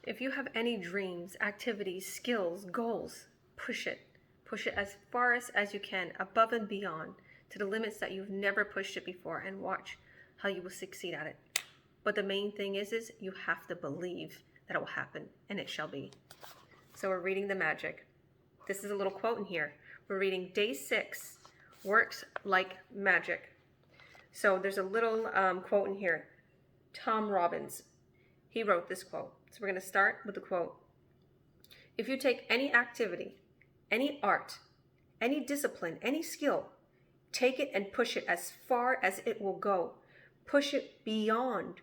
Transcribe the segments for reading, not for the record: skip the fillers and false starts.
If you have any dreams, activities, skills, goals, push it. Push it as far as you can, above and beyond, to the limits that you've never pushed it before, and watch how you will succeed at it. But the main thing is you have to believe that it will happen, and it shall be. So we're reading the magic. This is a little quote in here. We're reading day 6, works like magic. So there's a little quote in here. Tom Robbins, he wrote this quote. So we're going to start with the quote. If you take any activity, any art, any discipline, any skill, take it and push it as far as it will go. Push it beyond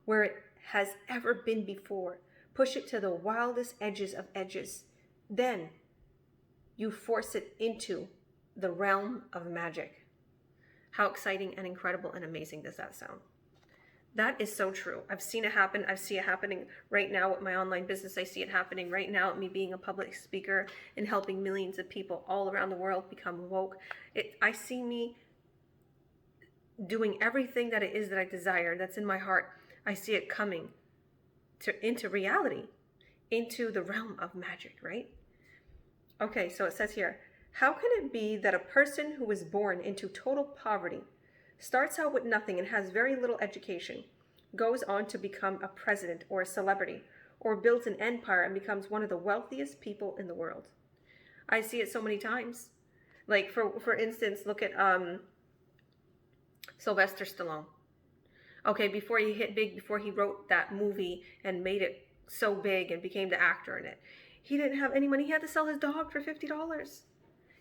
where it has ever been before. Push it to the wildest edges of edges. Then you force it into the realm of magic. How exciting and incredible and amazing does that sound? That is so true. I've seen it happen. I see it happening right now with my online business. I see it happening right now with me being a public speaker and helping millions of people all around the world become woke. I see me doing everything that it is that I desire, that's in my heart. I see it coming into reality, into the realm of magic, right? Okay, so it says here, how can it be that a person who was born into total poverty, starts out with nothing and has very little education, goes on to become a president or a celebrity, or builds an empire and becomes one of the wealthiest people in the world? I see it so many times. Like for instance, look at Sylvester Stallone. Okay, before he hit big, before he wrote that movie and made it so big and became the actor in it, he didn't have any money. He had to sell his dog for $50.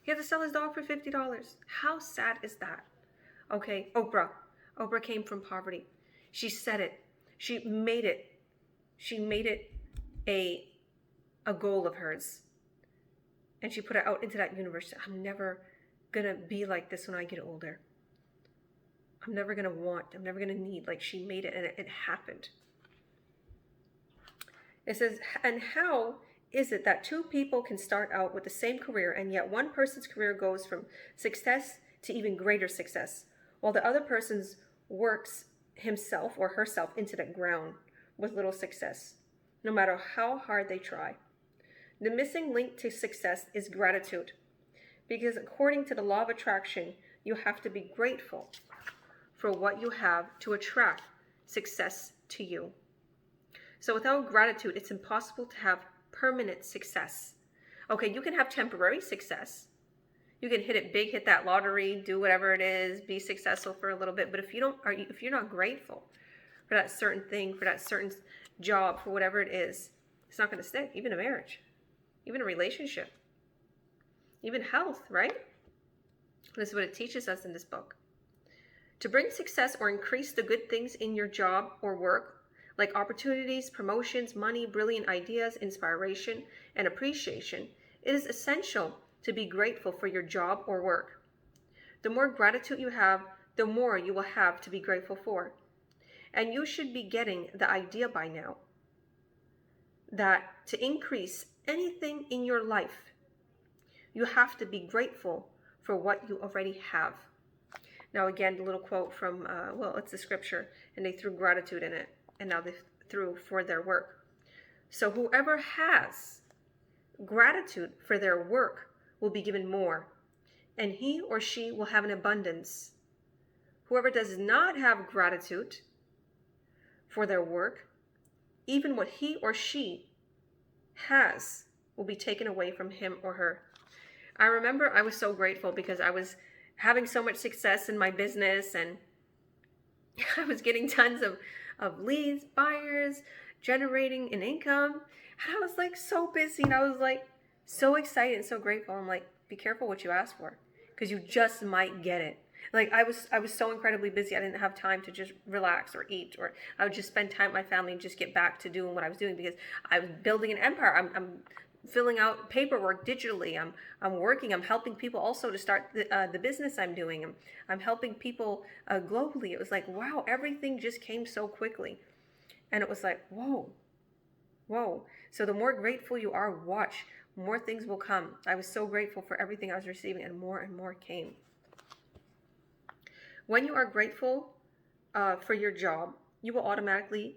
He had to sell his dog for $50. How sad is that? Okay, Oprah. Oprah came from poverty. She said it. She made it. She made it a goal of hers. And she put it out into that universe. I'm never going to be like this when I get older. I'm never going to need. Like, she made it, and it happened. It says, and how is it that two people can start out with the same career, and yet one person's career goes from success to even greater success, while the other person's works himself or herself into the ground with little success, no matter how hard they try? The missing link to success is gratitude, because according to the law of attraction, you have to be grateful for what you have to attract success to you. So without gratitude, it's impossible to have permanent success. Okay, you can have temporary success. You can hit it big, hit that lottery, do whatever it is, be successful for a little bit. But if you're not grateful for that certain thing, for that certain job, for whatever it is, it's not going to stick. Even a marriage, even a relationship, even health, right? This is what it teaches us in this book. To bring success or increase the good things in your job or work, like opportunities, promotions, money, brilliant ideas, inspiration, and appreciation, it is essential to be grateful for your job or work. The more gratitude you have, the more you will have to be grateful for. And you should be getting the idea by now that to increase anything in your life, you have to be grateful for what you already have. Now again, the little quote from, it's the scripture, and they threw gratitude in it, and now they threw for their work. So whoever has gratitude for their work will be given more, and he or she will have an abundance. Whoever does not have gratitude for their work, even what he or she has will be taken away from him or her. I remember I was so grateful because I was having so much success in my business, and I was getting tons of leads, buyers, generating an income. And I was like so busy, and I was like so excited and so grateful. I'm like, be careful what you ask for, because you just might get it. Like I was so incredibly busy. I didn't have time to just relax or eat, or I would just spend time with my family and just get back to doing what I was doing, because I was building an empire. I'm filling out paperwork digitally. I'm working. I'm helping people also to start the business I'm doing. I'm helping people globally. It was like, wow, everything just came so quickly. And it was like, whoa. So the more grateful you are, watch, more things will come. I was so grateful for everything I was receiving, and more came. When you are grateful for your job, you will automatically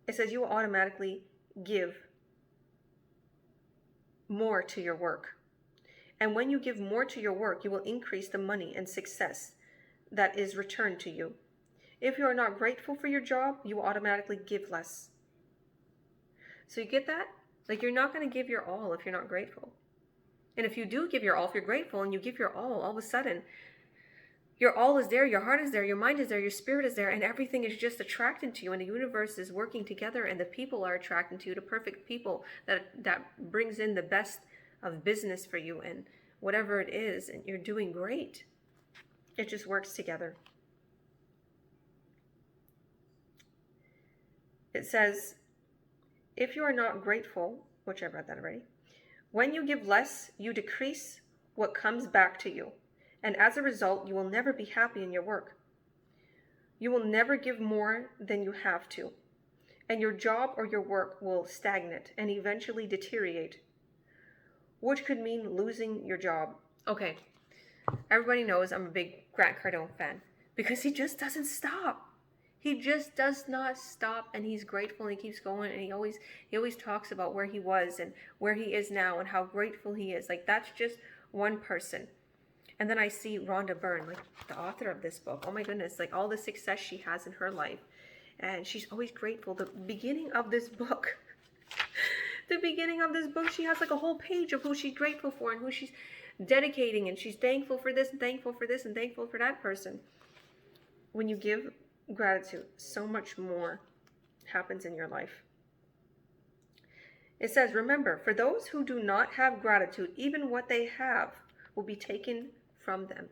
it says you will automatically give more to your work. And when you give more to your work, you will increase the money and success that is returned to you. If you are not grateful for your job, you will automatically give less. So you get that? Like, you're not going to give your all if you're not grateful. And if you do give your all, if you're grateful and you give your all of a sudden, your all is there, your heart is there, your mind is there, your spirit is there, and everything is just attracting to you, and the universe is working together, and the people are attracting to you, the perfect people that brings in the best of business for you, and whatever it is, and you're doing great. It just works together. It says, if you are not grateful, which I read that already, when you give less, you decrease what comes back to you. And as a result, you will never be happy in your work. You will never give more than you have to. And your job or your work will stagnate and eventually deteriorate, which could mean losing your job. Okay, everybody knows I'm a big Grant Cardone fan because he just doesn't stop. He just does not stop, and he's grateful, and he keeps going, and he always talks about where he was and where he is now and how grateful he is. Like, that's just one person. And then I see Rhonda Byrne, like the author of this book. Oh my goodness, like all the success she has in her life. And she's always grateful. The beginning of this book, she has like a whole page of who she's grateful for and who she's dedicating. And she's thankful for this and thankful for this and thankful for that person. When you give gratitude, so much more happens in your life. It says, remember, for those who do not have gratitude, even what they have will be taken from them.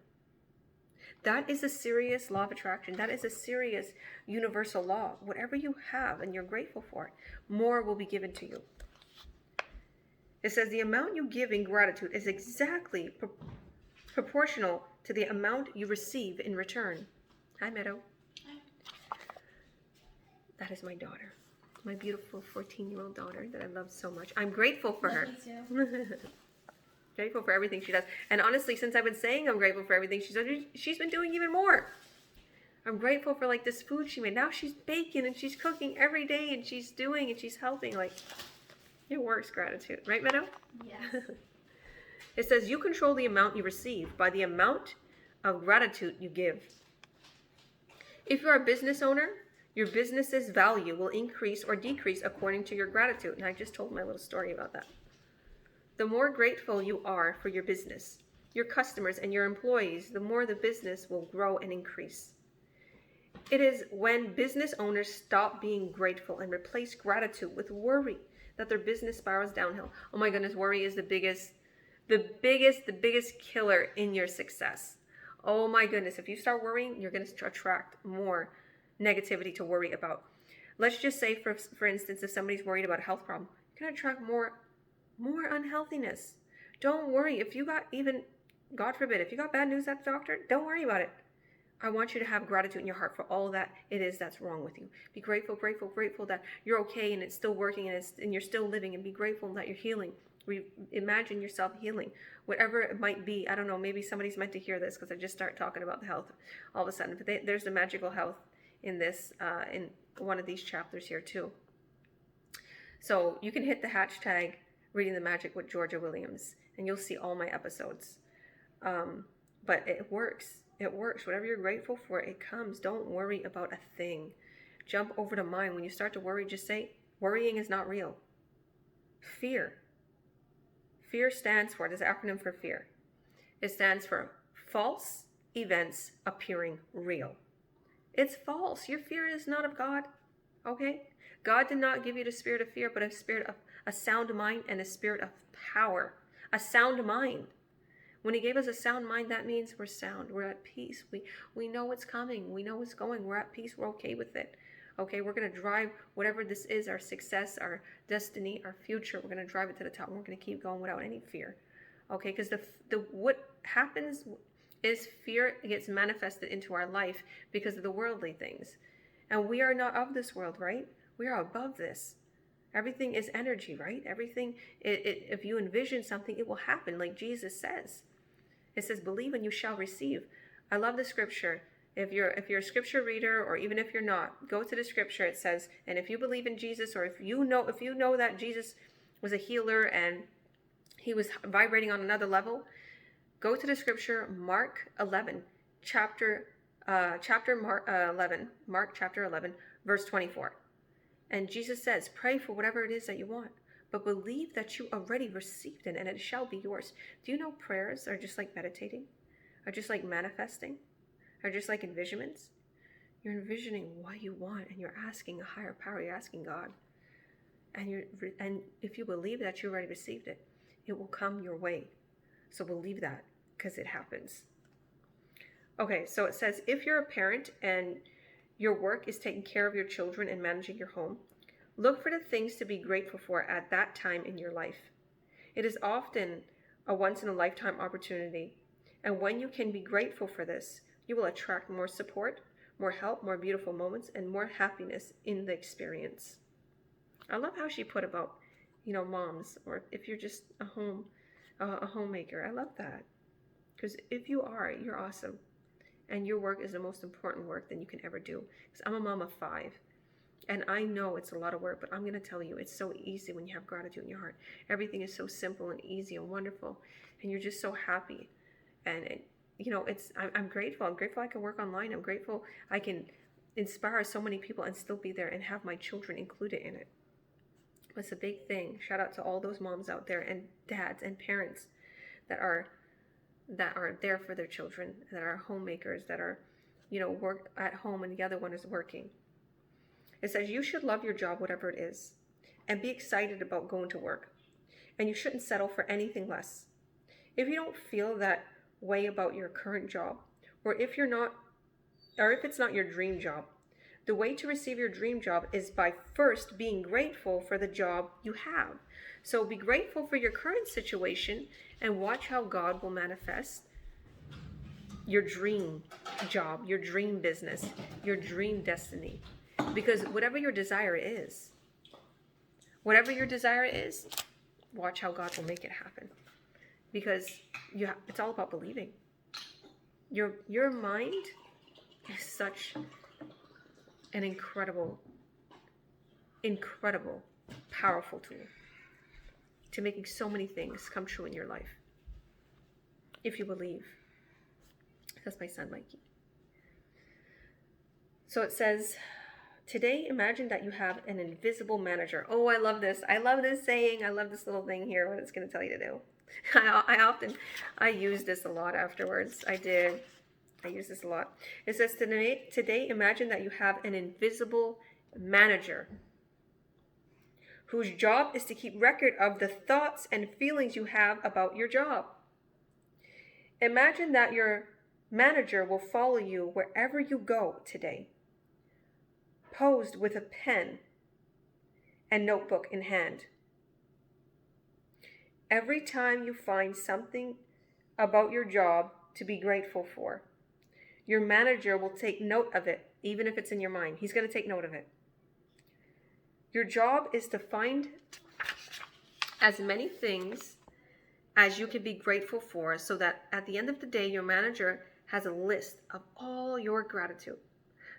That is a serious law of attraction. That is a serious universal law. Whatever you have and you're grateful for, more will be given to you. It says the amount you give in gratitude is exactly proportional to the amount you receive in return. Hi, Meadow. That is my daughter, my beautiful 14-year-old daughter that I love so much. I'm grateful for her. Me too. Grateful for everything she does. And honestly, since I've been saying I'm grateful for everything she's done, she's been doing even more. I'm grateful for like this food she made. Now she's baking and she's cooking every day and she's doing and she's helping. Like, it works, gratitude. Right, Meadow? Yes. It says you control the amount you receive by the amount of gratitude you give. If you're a business owner, your business's value will increase or decrease according to your gratitude. And I just told my little story about that. The more grateful you are for your business, your customers, and your employees, the more the business will grow and increase. It is when business owners stop being grateful and replace gratitude with worry that their business spirals downhill. Oh my goodness, worry is the biggest killer in your success. Oh my goodness, if you start worrying, you're going to attract more negativity to worry about. Let's just say, for instance, if somebody's worried about a health problem, you're going to attract more unhealthiness. Don't worry. If you got even, God forbid, if you got bad news at the doctor, don't worry about it. I want you to have gratitude in your heart for all that it is that's wrong with you. Be grateful that you're okay and it's still working and you're still living, and be grateful that you're healing. Imagine yourself healing, whatever it might be. I don't know, maybe somebody's meant to hear this because I just start talking about the health all of a sudden. But there's the magical health in this, in one of these chapters here too. So you can hit the hashtag Reading the Magic with Georgia Williams, and you'll see all my episodes. But it works. It works. Whatever you're grateful for, it comes. Don't worry about a thing. Jump over to mine. When you start to worry, just say, worrying is not real. Fear. Fear stands for, there's an acronym for fear. It stands for false events appearing real. It's false. Your fear is not of God. Okay? God did not give you the spirit of fear, but a spirit of a sound mind and a spirit of power. A sound mind. When he gave us a sound mind, that means we're sound. We're at peace. We know what's coming. We know what's going. We're at peace. We're okay with it. Okay, we're going to drive whatever this is, our success, our destiny, our future. We're going to drive it to the top. We're going to keep going without any fear. Okay, because what happens is fear gets manifested into our life because of the worldly things. And we are not of this world, right? We are above this. Everything is energy, right? Everything, if you envision something, it will happen, like Jesus says. It says, believe and you shall receive. I love the scripture If you're a scripture reader, or even if you're not, go to the scripture. It says, and if you believe in Jesus, or if you know that Jesus was a healer and he was vibrating on another level, go to the scripture, Mark 11, Mark chapter 11, verse 24. And Jesus says, pray for whatever it is that you want, but believe that you already received it and it shall be yours. Do you know prayers are just like meditating, are just like manifesting, are just like envisionments? You're envisioning what you want and you're asking a higher power, you're asking God. And if you believe that you already received it, it will come your way. So believe that, because it happens. Okay, so it says, if you're a parent and your work is taking care of your children and managing your home, look for the things to be grateful for at that time in your life. It is often a once-in-a-lifetime opportunity, and when you can be grateful for this, you will attract more support, more help, more beautiful moments, and more happiness in the experience. I love how she put about, moms, or if you're just a homemaker. I love that, because if you are, you're awesome, and your work is the most important work that you can ever do. Because I'm a mom of 5, and I know it's a lot of work, but I'm going to tell you, it's so easy when you have gratitude in your heart. Everything is so simple and easy and wonderful, and you're just so happy. And I'm grateful. I'm grateful I can work online. I'm grateful I can inspire so many people and still be there and have my children included in it. It's a big thing. Shout out to all those moms out there, and dads and parents that are there for their children, that are homemakers, that are, work at home and the other one is working. It says you should love your job, whatever it is, and be excited about going to work. And you shouldn't settle for anything less. If you don't feel that way about your current job, or if it's not your dream job, the way to receive your dream job is by first being grateful for the job you have. So be grateful for your current situation and watch how God will manifest your dream job, your dream business, your dream destiny. Because whatever your desire is, watch how God will make it happen. Because it's all about believing. Your mind is such an incredible, powerful tool to making so many things come true in your life. If you believe. That's my son, Mikey. So it says, today, imagine that you have an invisible manager. Oh, I love this. I love this saying. I love this little thing here, what it's going to tell you to do. I use this a lot afterwards. I use this a lot. It says, today, imagine that you have an invisible manager whose job is to keep record of the thoughts and feelings you have about your job. Imagine that your manager will follow you wherever you go today, posed with a pen and notebook in hand. Every time you find something about your job to be grateful for, your manager will take note of it, even if it's in your mind. He's going to take note of it. Your job is to find as many things as you can be grateful for, so that at the end of the day, your manager has a list of all your gratitude.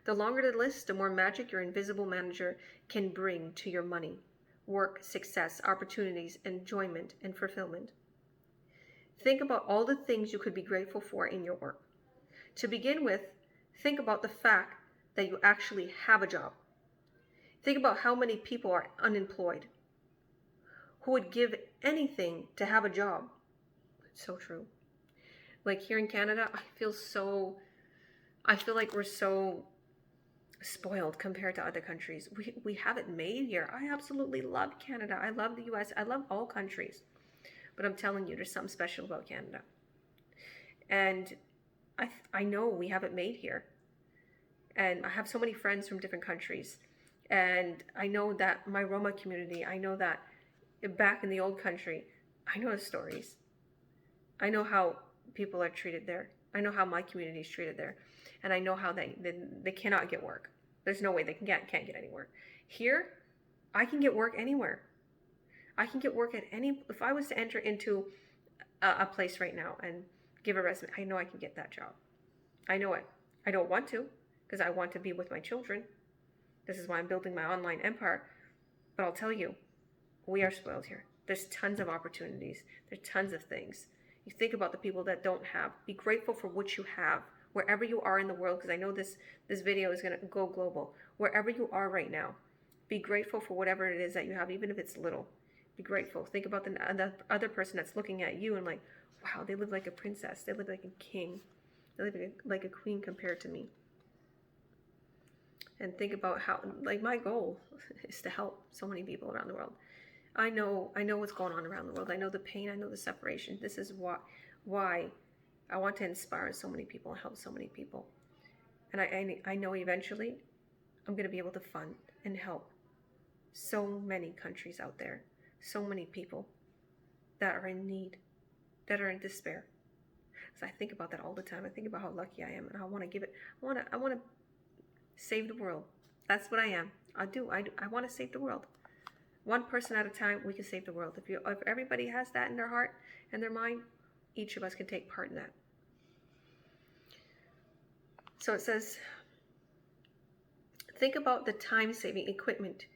The longer the list, the more magic your invisible manager can bring to your money, work, success, opportunities, enjoyment, and fulfillment. Think about all the things you could be grateful for in your work. To begin with, think about the fact that you actually have a job. Think about how many people are unemployed, who would give anything to have a job. It's so true. Like here in Canada, I feel like we're so spoiled compared to other countries. We have it made here. I absolutely love Canada. I love the US. I love all countries. But I'm telling you, there's something special about Canada. And I know we have it made here. And I have so many friends from different countries. And I know that my Roma community, I know that back in the old country, I know the stories. I know how people are treated there. I know how my community is treated there. And I know how they cannot get work. There's no way they can't get any work. Here, I can get work anywhere. I can get work at if I was to enter into a place right now and give a resume, I know I can get that job. I know it. I don't want to, because I want to be with my children. This is why I'm building my online empire. But I'll tell you, we are spoiled here. There's tons of opportunities. There's tons of things. You think about the people that don't have. Be grateful for what you have, wherever you are in the world, because I know this video is going to go global. Wherever you are right now, be grateful for whatever it is that you have, even if it's little. Be grateful. Think about the other person that's looking at you and like, wow, they live like a princess. They live like a king. They live like a queen compared to me. And think about how, like, my goal is to help so many people around the world. I know what's going on around the world. I know the pain. I know the separation. This is why I want to inspire so many people and help so many people. And I know eventually I'm going to be able to fund and help so many countries out there, so many people that are in need, that are in despair. So I think about that all the time. I think about how lucky I am, and I want to give it. I want to save the world. That's what I am. I want to save the world. One person at a time, we can save the world. If everybody has that in their heart and their mind, each of us can take part in that. So it says, think about the time-saving equipment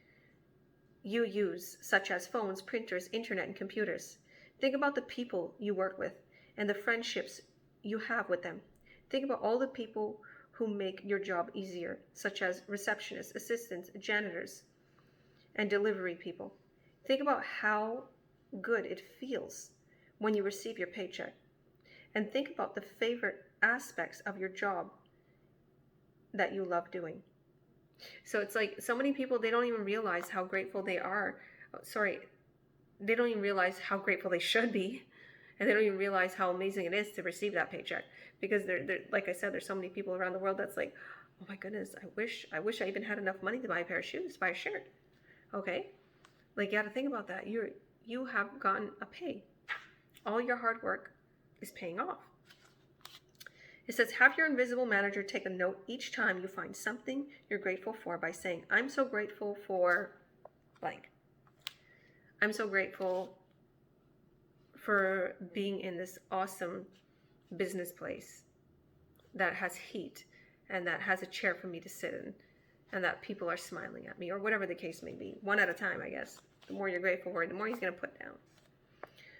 you use, such as phones, printers, internet, and computers. Think about the people you work with and the friendships you have with them. Think about all the people who make your job easier, such as receptionists, assistants, janitors, and delivery people. Think about how good it feels when you receive your paycheck. And think about the favorite aspects of your job that you love doing. So it's like so many people, they don't even realize how grateful they are. They don't even realize how grateful they should be. And they don't even realize how amazing it is to receive that paycheck. Because they're like I said, there's so many people around the world that's like, oh my goodness, I wish I even had enough money to buy a pair of shoes, buy a shirt. Okay? Like, you got to think about that. You have gotten a pay. All your hard work is paying off. It says, have your invisible manager take a note each time you find something you're grateful for by saying, I'm so grateful for blank. I'm so grateful for being in this awesome business place that has heat and that has a chair for me to sit in and that people are smiling at me, or whatever the case may be. One at a time, I guess. The more you're grateful for, the more he's going to put down.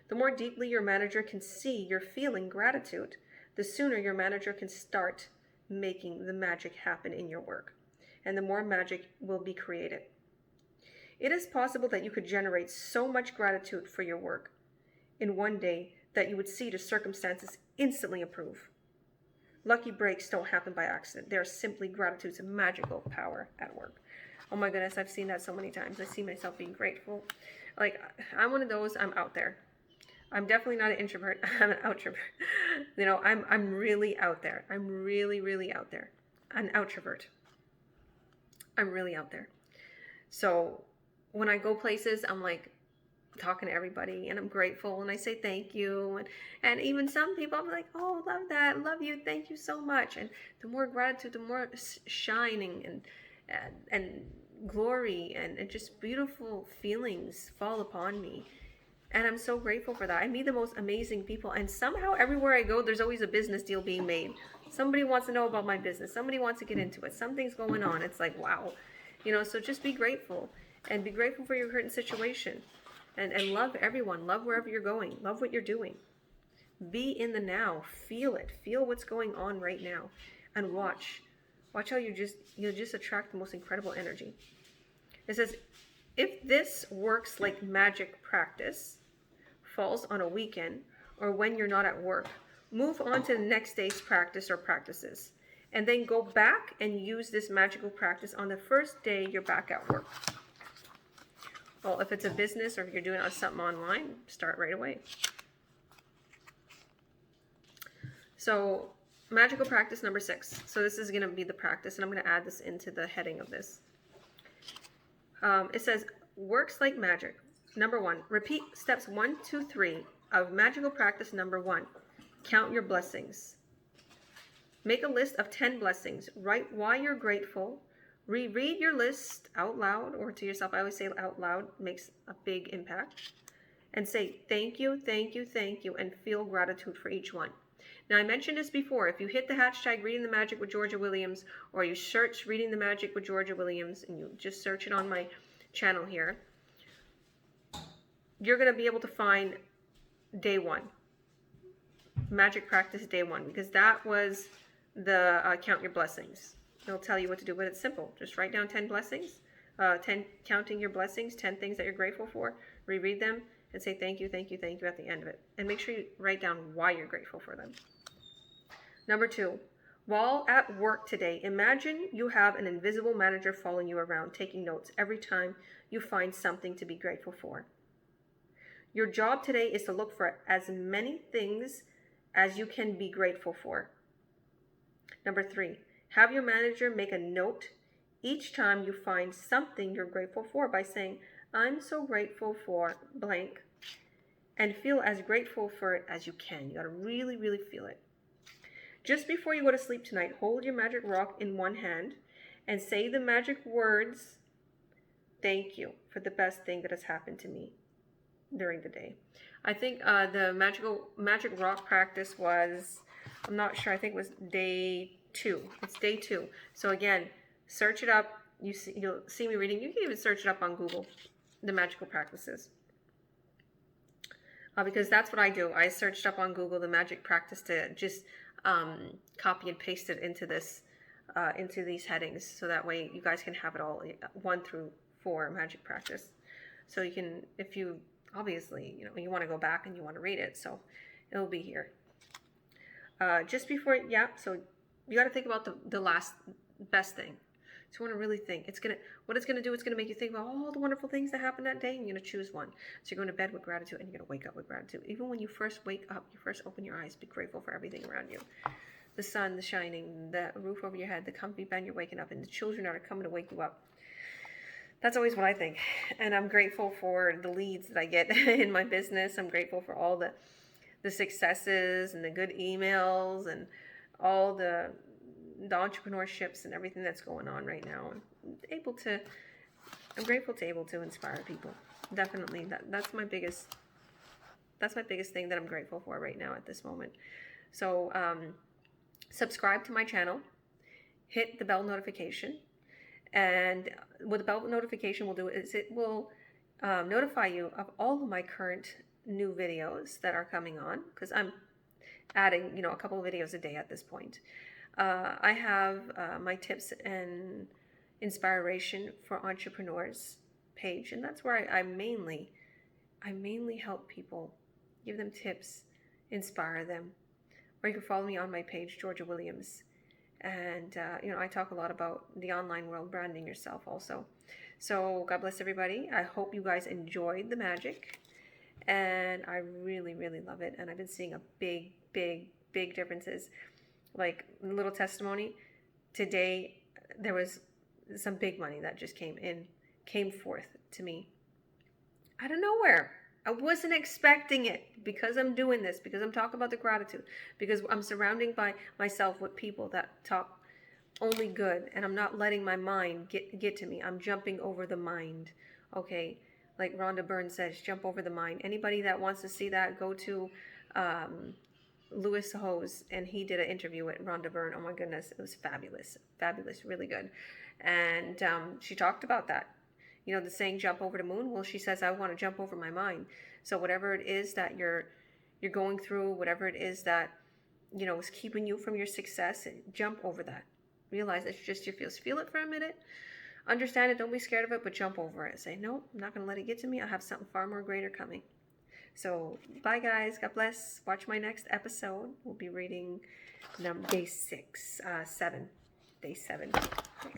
The more deeply your manager can see you're feeling gratitude, the sooner your manager can start making the magic happen in your work, and the more magic will be created. It is possible that you could generate so much gratitude for your work in one day that you would see the circumstances instantly improve. Lucky breaks don't happen by accident. They are simply gratitude's magical power at work. Oh my goodness, I've seen that so many times. I see myself being grateful. Like, I'm one of those, I'm out there. I'm definitely not an introvert. I'm an outrovert. You know, I'm really out there. I'm really, really out there. An outrovert. I'm really out there. So when I go places, I'm like talking to everybody and I'm grateful and I say thank you. And even some people, I'm like, oh, love that. Love you. Thank you so much. And the more gratitude, the more shining and glory and just beautiful feelings fall upon me. And I'm so grateful for that. I meet the most amazing people. And somehow everywhere I go, there's always a business deal being made. Somebody wants to know about my business. Somebody wants to get into it. Something's going on. It's like, wow. You know, so just be grateful. And be grateful for your current situation. And love everyone. Love wherever you're going. Love what you're doing. Be in the now. Feel it. Feel what's going on right now. And watch. Watch how you'll just attract the most incredible energy. It says, if this works like magic practice, falls on a weekend, or when you're not at work, move on to the next day's practice or practices. And then go back and use this magical practice on the first day you're back at work. Well, if it's a business or if you're doing something online, start right away. So, magical practice number 6. So this is going to be the practice, and I'm going to add this into the heading of this. It says, works like magic. Number 1, repeat steps 1, 2, 3 of magical practice number 1. Count your blessings. Make a list of 10 blessings. Write why you're grateful. Reread your list out loud or to yourself. I always say out loud, makes a big impact. And say thank you, thank you, thank you, and feel gratitude for each one. Now, I mentioned this before. If you hit the hashtag Reading the Magic with Georgia Williams, or you search Reading the Magic with Georgia Williams, and you just search it on my channel here, you're going to be able to find day one, magic practice day one, because that was the count your blessings. It'll tell you what to do, but it's simple. Just write down 10 blessings, 10 counting your blessings, 10 things that you're grateful for, reread them, and say thank you, thank you, thank you at the end of it. And make sure you write down why you're grateful for them. Number 2, while at work today, imagine you have an invisible manager following you around, taking notes every time you find something to be grateful for. Your job today is to look for as many things as you can be grateful for. Number 3, have your manager make a note each time you find something you're grateful for by saying, I'm so grateful for blank, and feel as grateful for it as you can. You got to really, really feel it. Just before you go to sleep tonight, hold your magic rock in one hand and say the magic words, thank you for the best thing that has happened to me during the day. I think the magic rock practice was, I'm not sure, I think it was day 2. It's day 2. So again, search it up. You'll see me reading. You can even search it up on Google, the magical practices. Because that's what I do. I searched up on Google the magic practice to just copy and paste it into this, into these headings, so that way you guys can have it all 1 through 4 magic practice. So you can, if you obviously, you want to go back and you want to read it, so it'll be here. Just before, so you got to think about the last best thing. So you want to really think. What it's gonna do, it's gonna make you think about all the wonderful things that happened that day, and you're gonna choose one. So you're going to bed with gratitude, and you're gonna wake up with gratitude. Even when you first wake up, you first open your eyes, be grateful for everything around you. The sun, the shining, the roof over your head, the comfy bed you're waking up in, the children that are coming to wake you up. That's always what I think. And I'm grateful for the leads that I get in my business. I'm grateful for all the successes and the good emails and all the entrepreneurships and everything that's going on right now. I'm grateful to able to inspire people. Definitely, that's my biggest thing that I'm grateful for right now at this moment. So subscribe to my channel, hit the bell notification, and what the bell notification will do is it will notify you of all of my current new videos that are coming on, because I'm adding a couple of videos a day at this point. I have my tips and inspiration for entrepreneurs page, and that's where I mainly help people, give them tips, inspire them. Or you can follow me on my page, Georgia Williams, and I talk a lot about the online world, branding yourself also. So God bless everybody. I hope you guys enjoyed the magic, and I really, really love it. And I've been seeing a big differences. Like, little testimony, today there was some big money that just came forth to me out of nowhere. I wasn't expecting it, because I'm doing this, because I'm talking about the gratitude, because I'm surrounding myself with people that talk only good, and I'm not letting my mind get to me. I'm jumping over the mind. Okay, like Rhonda Byrne says, jump over the mind. Anybody that wants to see that, go to Louis Hose, and he did an interview with Rhonda Byrne. Oh my goodness, it was fabulous, really good. And she talked about that. The saying, jump over the moon. Well, she says, I want to jump over my mind. So whatever it is that you're going through, whatever it is that is keeping you from your success, jump over that. Realize it's just your feels. Feel it for a minute. Understand it. Don't be scared of it, but jump over it. Say, no, I'm not going to let it get to me. I have something far more greater coming. So bye guys, God bless. Watch my next episode. We'll be reading day 7 next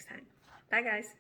time. Bye guys.